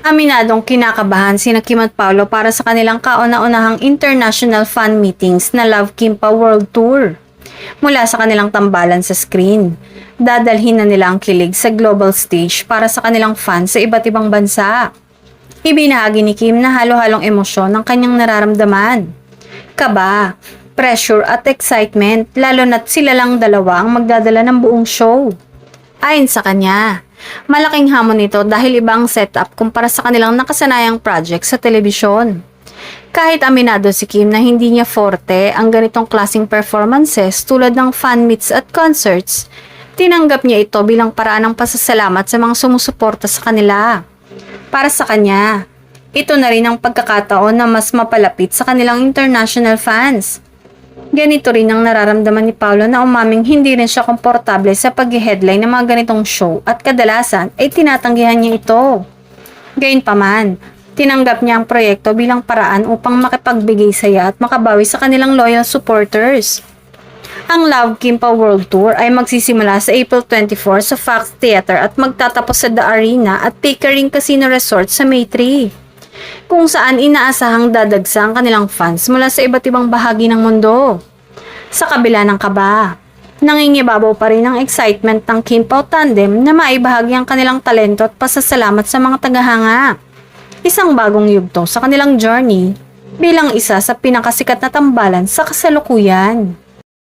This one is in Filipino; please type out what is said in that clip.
Aminadong kinakabahan sina Kim at Paolo para sa kanilang kauna-unahang international fan meetings na Love Kimpa World Tour. Mula sa kanilang tambalan sa screen, dadalhin na nila ang kilig sa global stage para sa kanilang fans sa iba't ibang bansa. Ibinahagi ni Kim na halo-halong emosyon ang kanyang nararamdaman. Kaba, pressure at excitement, lalo na't sila lang dalawa ang magdadala ng buong show. Ayon sa kanya, malaking hamon ito dahil iba ang setup kumpara sa kanilang nakasanayang project sa telebisyon. Kahit aminado si Kim na hindi niya forte ang ganitong klaseng performances tulad ng fan meets at concerts, tinanggap niya ito bilang paraan ng pasasalamat sa mga sumusuporta sa kanila. Para sa kanya, ito na rin ang pagkakataon na mas mapalapit sa kanilang international fans. Ganito rin ang nararamdaman ni Paolo na umaming hindi rin siya komportable sa pag-headline ng mga ganitong show at kadalasan ay tinatanggihan niya ito. Gayunpaman, tinanggap niya ang proyekto bilang paraan upang makipagbigay saya at makabawi sa kanilang loyal supporters. Ang Love Kimpa World Tour ay magsisimula sa April 24 sa Fox Theater at magtatapos sa The Arena at Pickering Casino Resort sa May 3. Kung saan inaasahang dadagsa ang kanilang fans mula sa iba't ibang bahagi ng mundo. Sa kabila ng kaba, nangingibabaw pa rin ang excitement ng Kim Pao Tandem na maibahagi ang kanilang talento at pasasalamat sa mga tagahanga. Isang bagong yugto sa kanilang journey bilang isa sa pinakasikat na tambalan sa kasalukuyan.